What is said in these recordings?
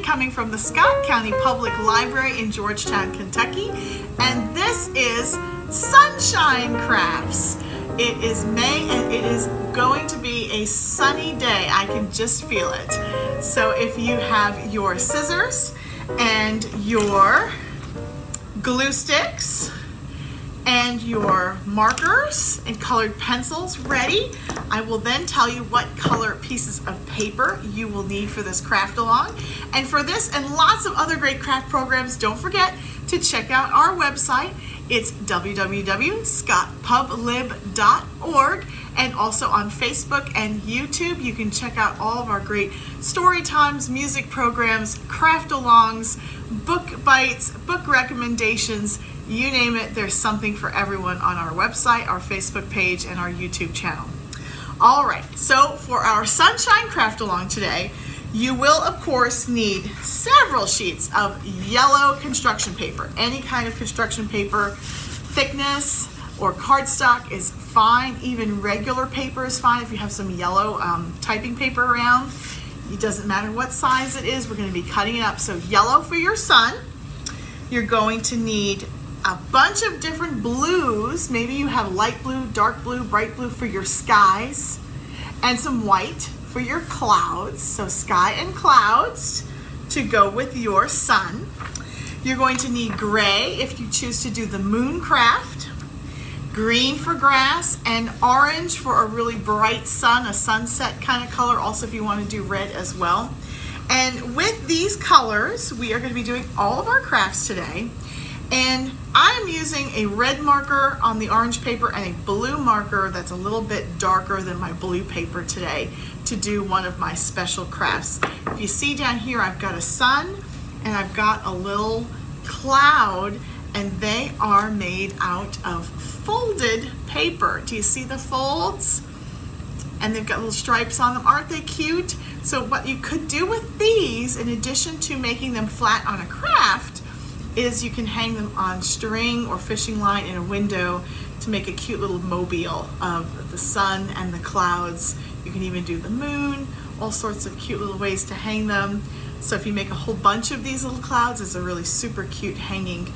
coming from the Scott County Public Library in Georgetown, Kentucky, and this is Sunshine Crafts. It is May and it is going to be a sunny day. I can just feel it. So if you have your scissors and your glue sticks and your markers and colored pencils ready, I will then tell you what color pieces of paper you will need for this craft along. And for this and lots of other great craft programs, don't forget to check out our website. It's www.scottpublib.org, and also on Facebook and YouTube. You can check out all of our great story times, music programs, craft alongs, book bites, book recommendations, you name it. There's something for everyone on our website, our Facebook page, and our YouTube channel. All right, so for our Sunshine Craft Along today, you will of course need several sheets of yellow construction paper. Any kind of construction paper, thickness or cardstock is fine. Even regular paper is fine if you have some yellow typing paper around. It doesn't matter what size it is, we're going to be cutting it up. So yellow for your sun. You're going to need a bunch of different blues. Maybe you have light blue, dark blue, bright blue for your skies, and some white for your clouds. So sky and clouds to go with your sun. You're going to need gray if you choose to do the moon craft, green for grass, and orange for a really bright sun, a sunset kind of color, also if you want to do red as well. And with these colors, we are going to be doing all of our crafts today. And I'm using a red marker on the orange paper and a blue marker that's a little bit darker than my blue paper today to do one of my special crafts. If you see down here, I've got a sun and I've got a little cloud, and they are made out of folded paper. Do you see the folds? And they've got little stripes on them. Aren't they cute? So what you could do with these, in addition to making them flat on a craft, is you can hang them on string or fishing line in a window to make a cute little mobile of the sun and the clouds. You can even do the moon, all sorts of cute little ways to hang them. So if you make a whole bunch of these little clouds, it's a really super cute hanging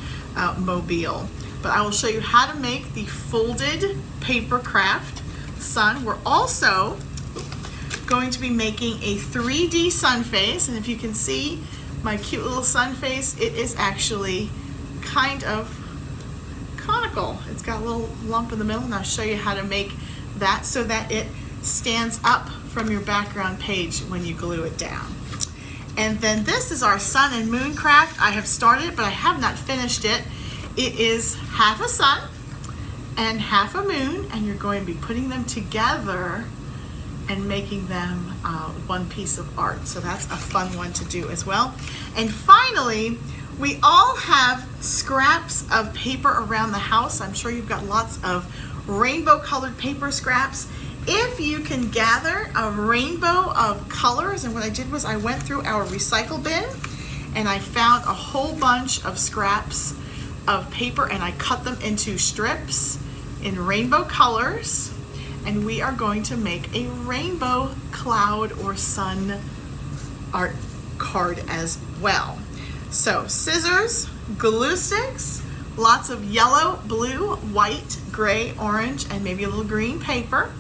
mobile. But I will show you how to make the folded paper craft sun. We're also going to be making a 3D sun face, and if you can see my cute little sun face, it is actually kind of conical. It's got a little lump in the middle, and I'll show you how to make that so that it stands up from your background page when you glue it down. And then this is our sun and moon craft. I have started, but I have not finished it. It is half a sun and half a moon, and you're going to be putting them together and making them one piece of art. So that's a fun one to do as well. And finally, we all have scraps of paper around the house. I'm sure you've got lots of rainbow colored paper scraps. If you can gather a rainbow of colors, and what I did was I went through our recycle bin and I found a whole bunch of scraps of paper and I cut them into strips in rainbow colors. And we are going to make a rainbow cloud or sun art card as well. So scissors, glue sticks, lots of yellow, blue, white, gray, orange, and maybe a little green paper.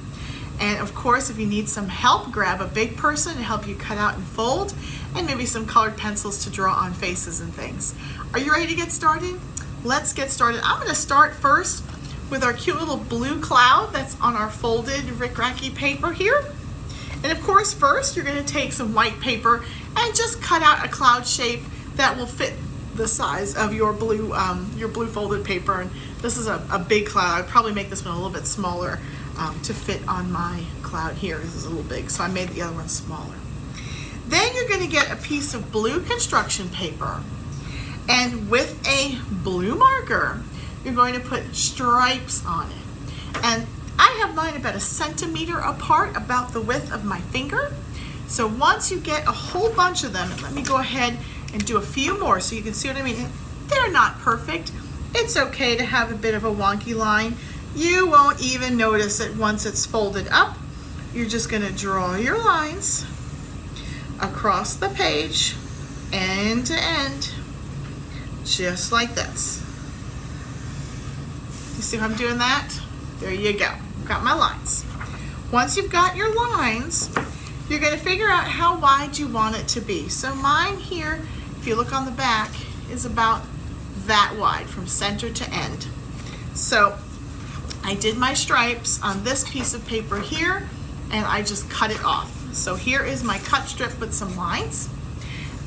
And of course, if you need some help, grab a big person to help you cut out and fold, and maybe some colored pencils to draw on faces and things. Are you ready to get started? Let's get started. I'm going to start first with our cute little blue cloud that's on our folded rickracky paper here. And of course, first you're going to take some white paper and just cut out a cloud shape that will fit the size of your blue folded paper. And this is a big cloud. I'd probably make this one a little bit smaller to fit on my cloud here. This is a little big, so I made the other one smaller. Then you're going to get a piece of blue construction paper, and with a blue marker, you're going to put stripes on it. And I have mine about 1 centimeter apart, about the width of my finger. So once you get a whole bunch of them, let me go ahead and do a few more so you can see what I mean. They're not perfect. It's okay to have a bit of a wonky line. You won't even notice it once it's folded up. You're just going to draw your lines across the page end to end, just like this. You see how I'm doing that? There you go. Got my lines. Once you've got your lines, you're going to figure out how wide you want it to be. So mine here, if you look on the back, is about that wide from center to end. So I did my stripes on this piece of paper here, and I just cut it off. So here is my cut strip with some lines.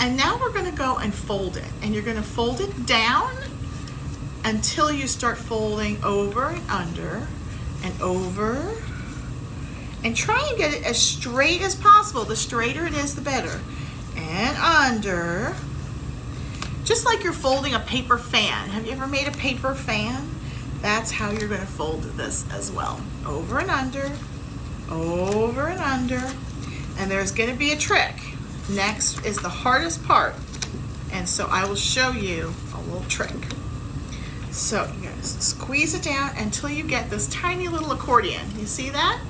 And now we're going to go and fold it. And you're going to fold it down until you start folding over and under and over. And try and get it as straight as possible. The straighter it is, the better. And under. Just like you're folding a paper fan. Have you ever made a paper fan? That's how you're going to fold this as well. Over and under. Over and under. And there's going to be a trick. Next is the hardest part. And so I will show you a little trick. So you guys squeeze it down until you get this tiny little accordion. You see that?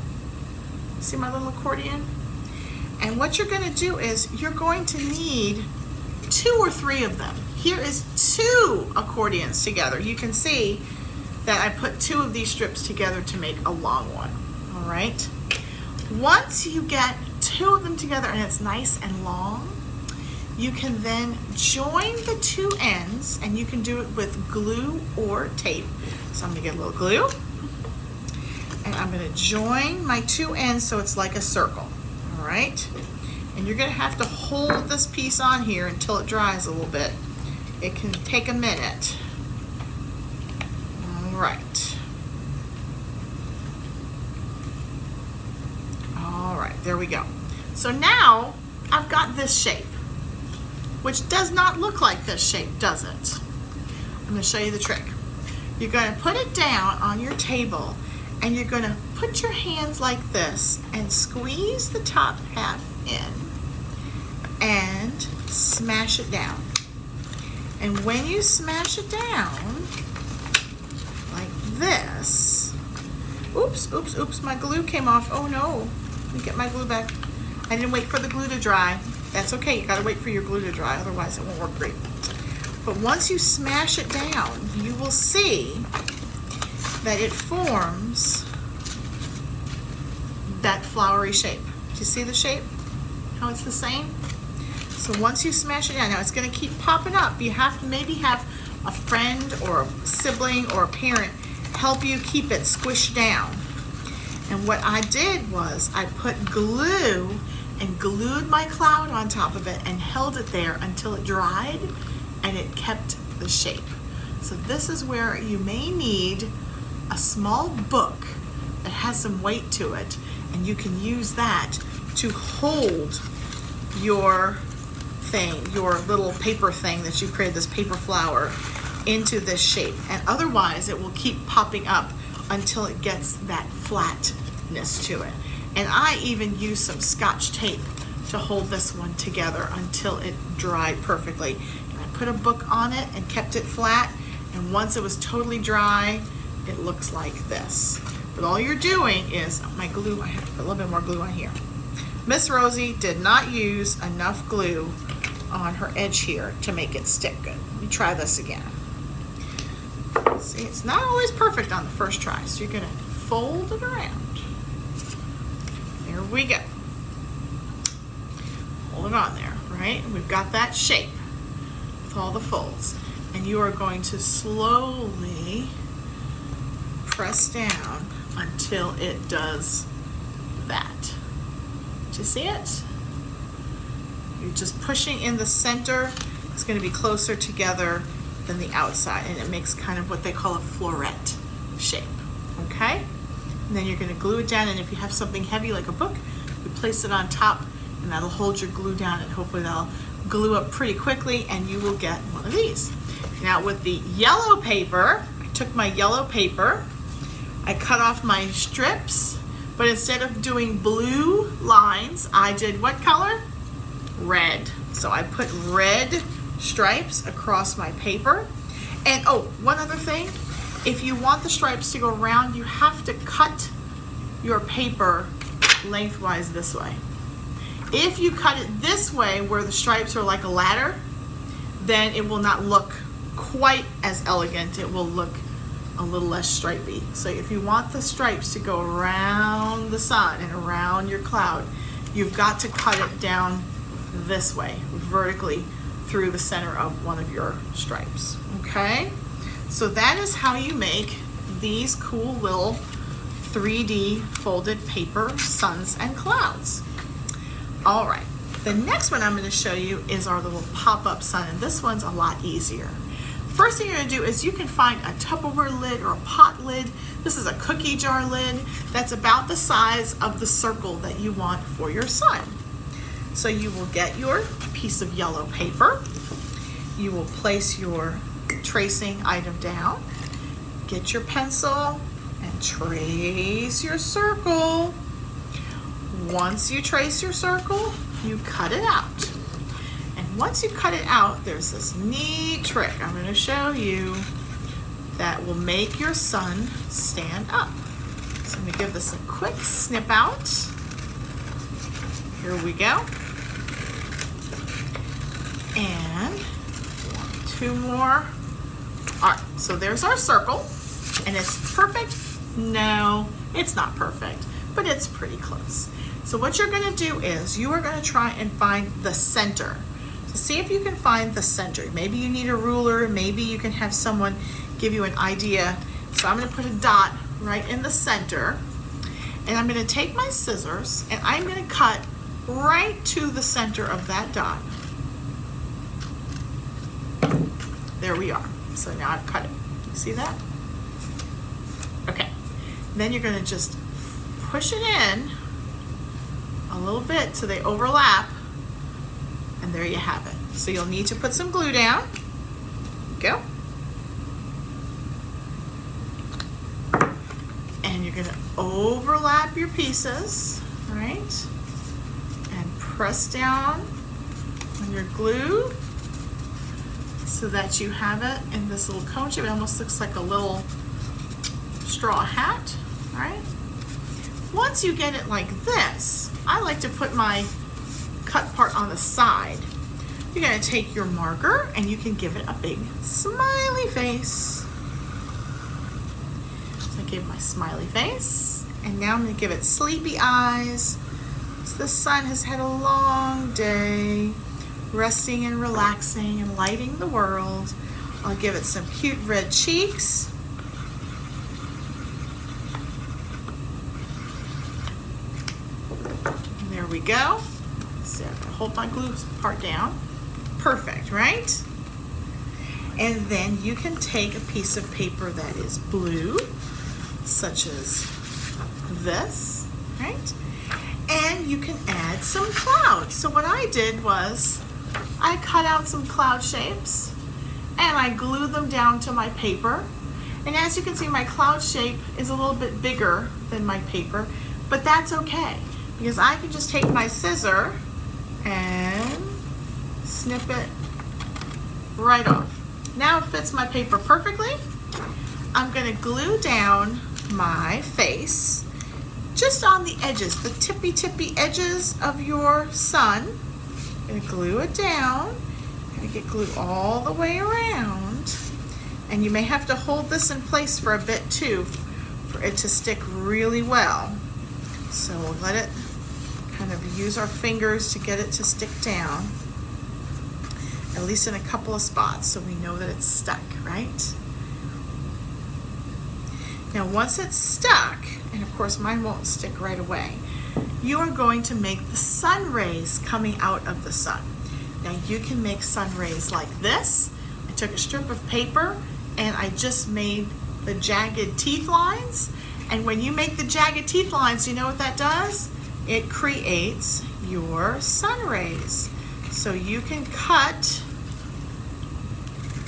See my little accordion? And what you're going to do is you're going to need 2 or 3 of them. Here is 2 accordions together. You can see that I put 2 of these strips together to make a long one. All right. Once you get 2 of them together and it's nice and long, you can then join the 2 ends, and you can do it with glue or tape. So I'm going to get a little glue, and I'm going to join my 2 ends so it's like a circle. All right. And you're going to have to hold this piece on here until it dries a little bit. It can take a minute. All right. All right, there we go. So now I've got this shape, which does not look like this shape, does it? I'm going to show you the trick. You're going to put it down on your table, and you're going to put your hands like this and squeeze the top half in and smash it down. And when you smash it down like this, oops, my glue came off. Oh no, let me get my glue back. I didn't wait for the glue to dry. That's okay, you gotta wait for your glue to dry, otherwise it won't work great. But once you smash it down, you will see that it forms that flowery shape. Do you see the shape? How it's the same? So once you smash it down, now it's going to keep popping up. You have to maybe have a friend or a sibling or a parent help you keep it squished down. And what I did was I put glue and glued my cloud on top of it and held it there until it dried, and it kept the shape. So this is where you may need a small book that has some weight to it, and you can use that to hold your thing, your little paper thing that you created, this paper flower, into this shape. And otherwise it will keep popping up until it gets that flatness to it. And I even used some Scotch tape to hold this one together until it dried perfectly. And I put a book on it and kept it flat, and once it was totally dry, it looks like this. But all you're doing is, my glue, I have to put a little bit more glue on here. Miss Rosie did not use enough glue on her edge here to make it stick good. Let me try this again. See, it's not always perfect on the first try, so you're gonna fold it around. There we go. Hold it on there, right? And we've got that shape with all the folds. And you are going to slowly press down until it does that. Do you see it? You're just pushing in the center. It's going to be closer together than the outside, and it makes kind of what they call a floret shape. Okay? And then you're going to glue it down, and if you have something heavy like a book, you place it on top, and that'll hold your glue down, and hopefully that'll glue up pretty quickly, and you will get one of these. Now with the yellow paper, I took my yellow paper, I cut off my strips, but instead of doing blue lines, I did what color? Red. So I put red stripes across my paper. And oh, one other thing, if you want the stripes to go around, you have to cut your paper lengthwise this way. If you cut it this way, where the stripes are like a ladder, then it will not look quite as elegant. It will look a little less stripy. So if you want the stripes to go around the sun and around your cloud, you've got to cut it down this way, vertically through the center of one of your stripes. Okay? So that is how you make these cool little 3D folded paper suns and clouds. All right, the next one I'm going to show you is our little pop-up sun, and this one's a lot easier. First thing you're going to do is you can find a Tupperware lid or a pot lid. This is a cookie jar lid that's about the size of the circle that you want for your sun. So you will get your piece of yellow paper. You will place your tracing item down. Get your pencil and trace your circle. Once you trace your circle, you cut it out. And once you cut it out, there's this neat trick I'm going to show you that will make your sun stand up. So I'm going to give this a quick snip out. Here we go. And 2 more. All right, so there's our circle. And it's perfect? No, it's not perfect, but it's pretty close. So what you're going to do is you are going to try and find the center. So see if you can find the center. Maybe you need a ruler. Maybe you can have someone give you an idea. So I'm going to put a dot right in the center. And I'm going to take my scissors and I'm going to cut right to the center of that dot. There we are. So now I've cut it. You see that? Okay. Then you're going to just push it in a little bit so they overlap. And there you have it. So you'll need to put some glue down. Go. And you're going to overlap your pieces, right? And press down on your glue so that you have it in this little cone shape. It almost looks like a little straw hat, right? Once you get it like this, I like to put my cut part on the side. You're going to take your marker and you can give it a big smiley face. So I gave my smiley face, and now I'm going to give it sleepy eyes. So the sun has had a long day, resting and relaxing and lighting the world. I'll give it some cute red cheeks. And there we go. So I'm going to hold my glue part down. Perfect, right? And then you can take a piece of paper that is blue, such as this, right? And you can add some clouds. So what I did was I cut out some cloud shapes and I glued them down to my paper. And as you can see, my cloud shape is a little bit bigger than my paper, but that's okay because I can just take my scissor and snip it right off. Now it fits my paper perfectly. I'm going to glue down my face just on the edges, the tippy edges of your sun. I'm going to glue it down. I'm going to get glue all the way around. And you may have to hold this in place for a bit too for it to stick really well. So we'll let it kind of use our fingers to get it to stick down, at least in a couple of spots so we know that it's stuck, right? Now once it's stuck, and of course mine won't stick right away, you are going to make the sun rays coming out of the sun. Now you can make sun rays like this. I took a strip of paper and I just made the jagged teeth lines. And when you make the jagged teeth lines, you know what that does? It creates your sun rays. So you can cut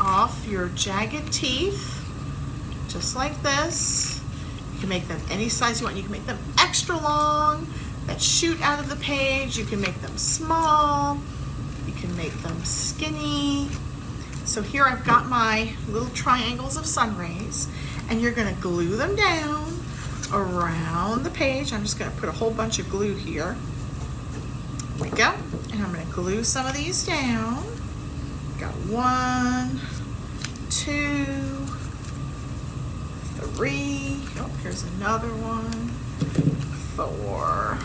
off your jagged teeth just like this. You can make them any size you want. You can make them extra long that shoot out of the page. You can make them small. You can make them skinny. So here I've got my little triangles of sun rays, and you're going to glue them down around the page. I'm just going to put a whole bunch of glue here. There we go. And I'm going to glue some of these down. Got 1, 2, 3. Oh, here's another one. 4.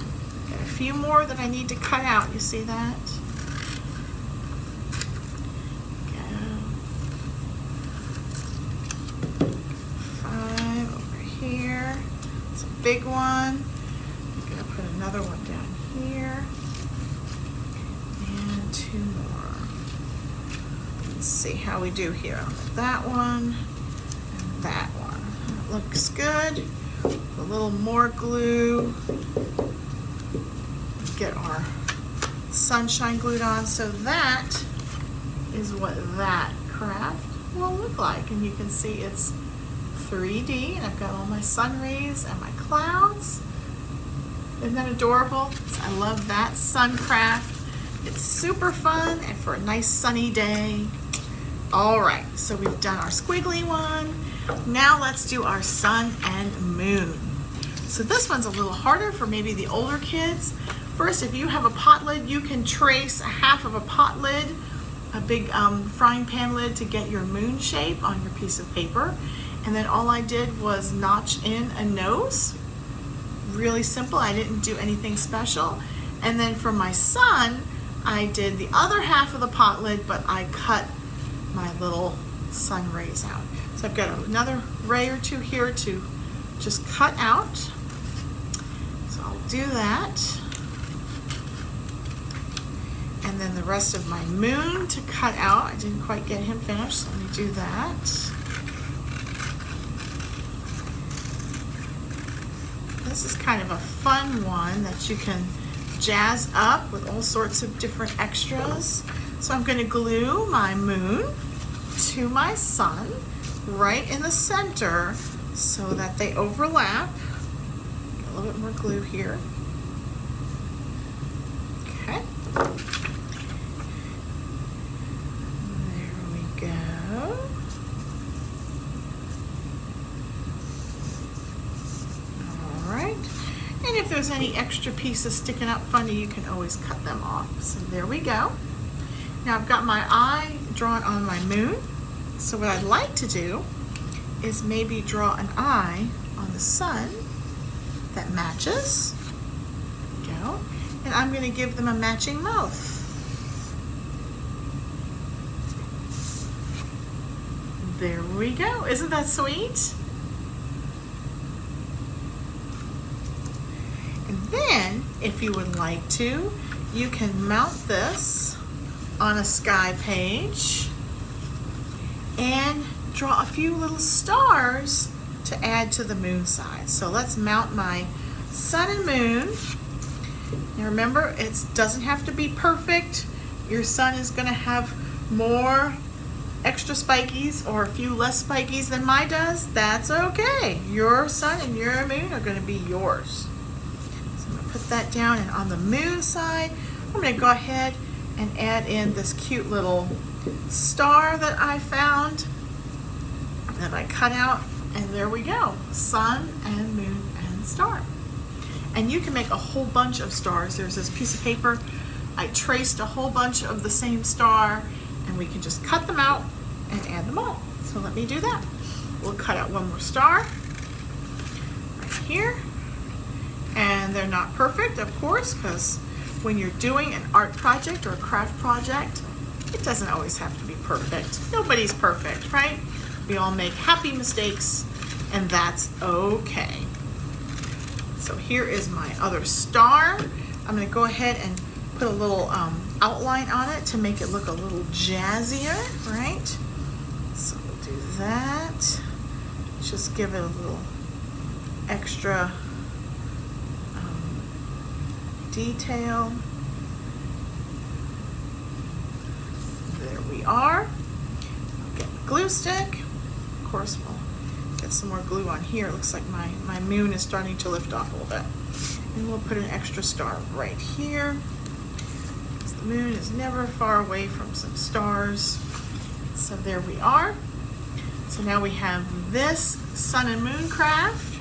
Got a few more that I need to cut out. You see that? Go. 5 over here. It's a big one. I'm gonna put another one down here. And 2 more. Let's see how we do here. That one and that one. That looks good. A little more glue. Get our sunshine glued on. So that is what that craft will look like. And you can see it's 3D, and I've got all my sun rays and my clouds. Isn't that adorable? So I love that sun craft. It's super fun and for a nice sunny day. All right, so we've done our squiggly one. Now let's do our sun and moon. So this one's a little harder for maybe the older kids. First, if you have a pot lid, you can trace a half of a pot lid, a big frying pan lid, to get your moon shape on your piece of paper. And then all I did was notch in a nose. Really simple, I didn't do anything special. And then for my sun, I did the other half of the pot lid, but I cut my little sun rays out. So I've got another ray or two here to just cut out. So I'll do that. And then the rest of my moon to cut out. I didn't quite get him finished, so let me do that. This is kind of a fun one that you can jazz up with all sorts of different extras. So I'm going to glue my moon to my sun right in the center so that they overlap. Get a little bit more glue here. Okay. There we go. All right. And if there's any extra pieces sticking up funny, you can always cut them off. So there we go. Now I've got my eye drawn on my moon. So what I'd like to do is maybe draw an eye on the sun that matches. There we go. And I'm going to give them a matching mouth. There we go. Isn't that sweet? And then, if you would like to, you can mount this on a sky page and draw a few little stars to add to the moon side. So let's mount my sun and moon. Now remember, it doesn't have to be perfect. Your sun is going to have more extra spikies or a few less spikies than mine does. That's okay. Your sun and your moon are going to be yours. So I'm going to put that down, and on the moon side, I'm going to go ahead and add in this cute little star that I found that I cut out, and there we go. Sun and moon and star. And you can make a whole bunch of stars. There's this piece of paper. I traced a whole bunch of the same star, and we can just cut them out and add them all. So let me do that. We'll cut out one more star right here. And they're not perfect, of course, because when you're doing an art project or a craft project, it doesn't always have to be perfect. Nobody's perfect, right? We all make happy mistakes, and that's okay. So here is my other star. I'm going to go ahead and put a little outline on it to make it look a little jazzier, right? So we'll do that. Just give it a little extra detail. There we are. I'll get my glue stick. Of course, we'll get some more glue on here. It looks like my moon is starting to lift off a little bit. And we'll put an extra star right here. The moon is never far away from some stars. So there we are. So now we have this sun and moon craft,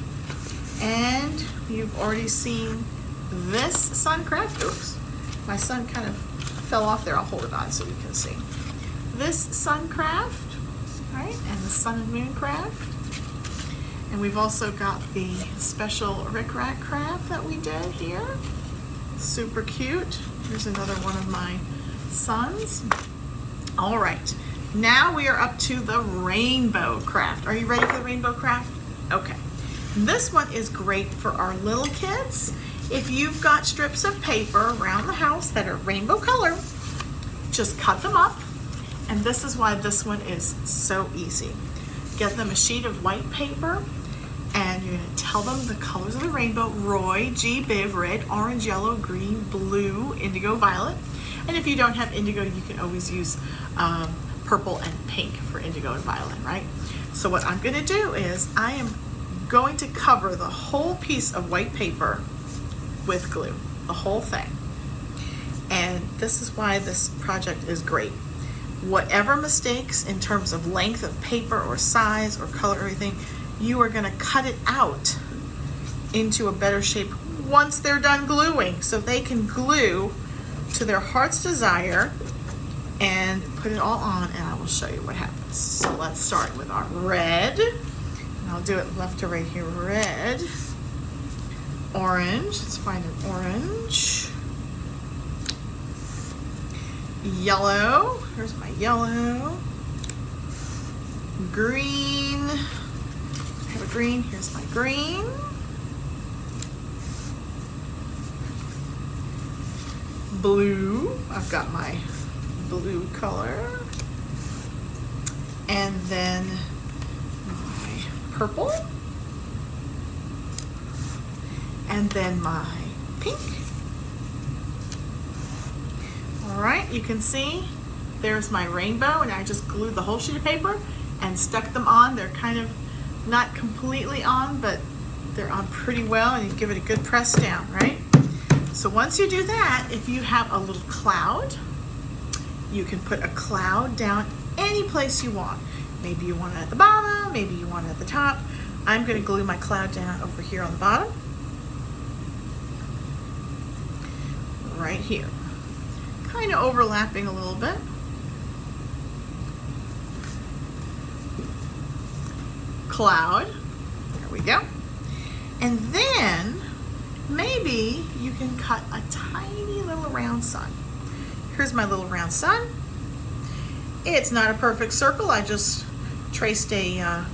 and you've already seen this sun craft. Oops, my sun kind of fell off there. I'll hold it on so we can see. this sun craft, right? And the sun and moon craft. And we've also got the special Rick Rack craft that we did here. Super cute. Here's another one of my suns. All right, now we are up to the rainbow craft. Are you ready for the rainbow craft? Okay. This one is great for our little kids. If you've got strips of paper around the house that are rainbow color, just cut them up. And this is why this one is so easy. Get them a sheet of white paper, and you're going to tell them the colors of the rainbow: Roy, G, Biv, red, orange, yellow, green, blue, indigo, violet. And if you don't have indigo, you can always use purple and pink for indigo and violet, right? So what I'm going to do is I am going to cover the whole piece of white paper with glue, the whole thing. And this is why this project is great. Whatever mistakes in terms of length of paper or size or color or everything, you are going to cut it out into a better shape once they're done gluing, so they can glue to their heart's desire and put it all on, and I will show you what happens. So let's start with our red, and I'll do it left to right here. Red, orange, let's find an orange, yellow, here's my yellow, green, I have a green, here's my green, blue, I've got my blue color, and then my purple, and then my pink. All right, you can see there's my rainbow, and I just glued the whole sheet of paper and stuck them on. They're kind of not completely on, but they're on pretty well, and you give it a good press down, right? So once you do that, if you have a little cloud, you can put a cloud down any place you want. Maybe you want it at the bottom, maybe you want it at the top. I'm going to glue my cloud down over here on the bottom, right here. Kind of overlapping a little bit. Cloud, there we go. And then maybe you can cut a tiny little round sun. Here's my little round sun. It's not a perfect circle. I just traced a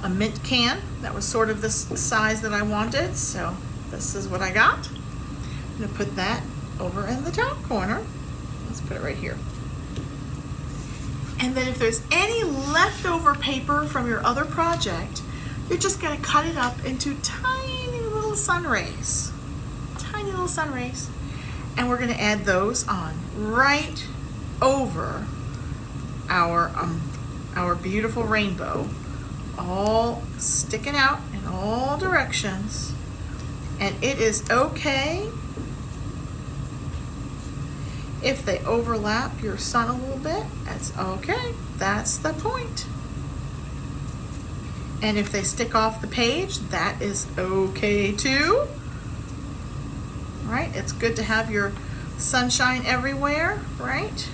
mint can that was sort of this size that I wanted. So this is what I got. I'm going to put that over in the top corner. Let's put it right here. And then if there's any leftover paper from your other project, you're just going to cut it up into tiny little sun rays. Tiny little sun rays. And we're going to add those on right over our beautiful rainbow, all sticking out in all directions. And it is okay if they overlap your sun a little bit. That's okay. That's the point. And if they stick off the page, that is okay too. Right? It's good to have your sunshine everywhere, right?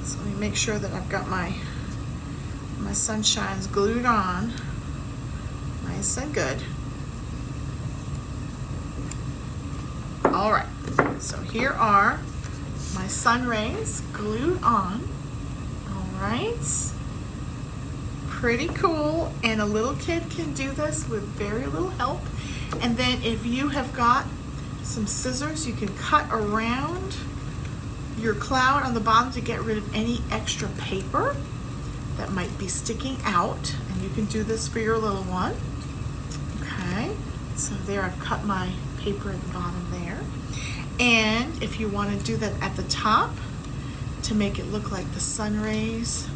So let me make sure that I've got my sunshines glued on nice and good. All right, so here are my sun rays glued on. All right, pretty cool, and a little kid can do this with very little help. And then if you have got some scissors, you can cut around your cloud on the bottom to get rid of any extra paper that might be sticking out, and you can do this for your little one. Okay, so there I've cut my paper at the bottom there. And if you want to do that at the top to make it look like the sun rays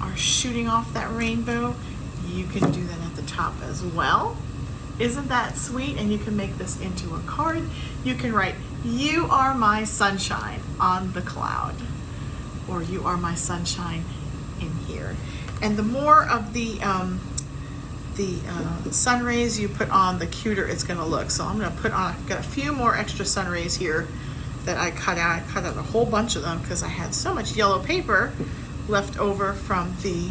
are shooting off that rainbow, you can do that at the top as well. Isn't that sweet? And you can make this into a card. You can write, "You are my sunshine" on the cloud, or "You are my sunshine" in here. And the more of the sun rays you put on, the cuter it's going to look. So I'm going to put on, I've got a few more extra sun rays here that I cut out. I cut out a whole bunch of them because I had so much yellow paper left over from the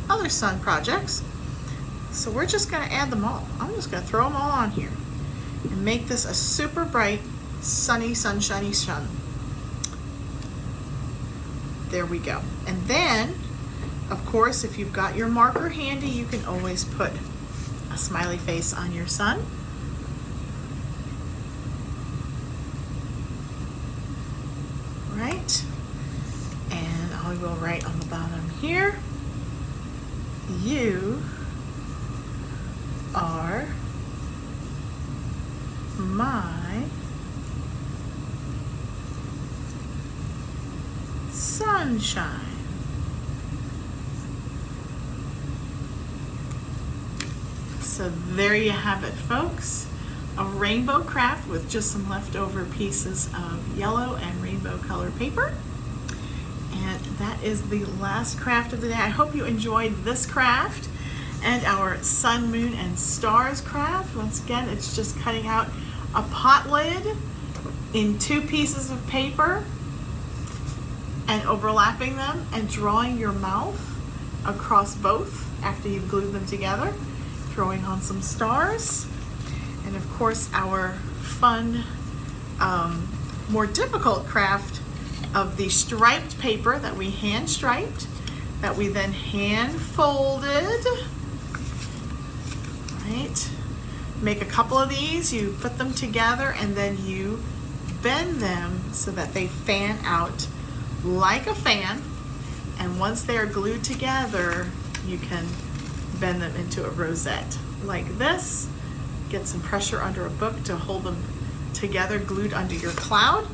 other sun projects. So we're just going to add them all. I'm just going to throw them all on here and make this a super bright, sunny, sunshiny sun. There we go. And then, of course, if you've got your marker handy, you can always put a smiley face on your sun. Right? And I will write on the bottom here, you are my sunshine. So there you have it, folks. A rainbow craft with just some leftover pieces of yellow and rainbow color paper. And that is the last craft of the day. I hope you enjoyed this craft and our sun, moon, and stars craft. Once again, it's just cutting out a pot lid in 2 pieces of paper and overlapping them and drawing your mouth across both after you've glued them together, throwing on some stars. And of course, our fun, more difficult craft of the striped paper that we hand striped, that we then hand folded, right? Make a couple of these, you put them together, and then you bend them so that they fan out like a fan. And once they're glued together, you can bend them into a rosette like this. Get some pressure under a book to hold them together, glued under your cloud,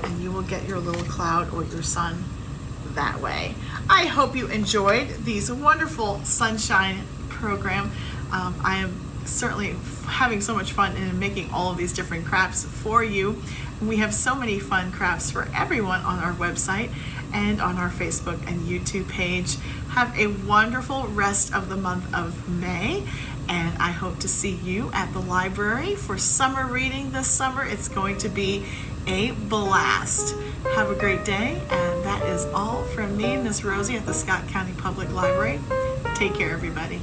and you will get your little cloud or your sun that way. I hope you enjoyed these wonderful sunshine program. I am certainly having so much fun in making all of these different crafts for you. We have so many fun crafts for everyone on our website and on our Facebook and YouTube page. Have a wonderful rest of the month of May, and I hope to see you at the library for summer reading this summer. It's going to be a blast. Have a great day, and that is all from me, Miss Rosey at the Scott County Public Library. Take care, everybody.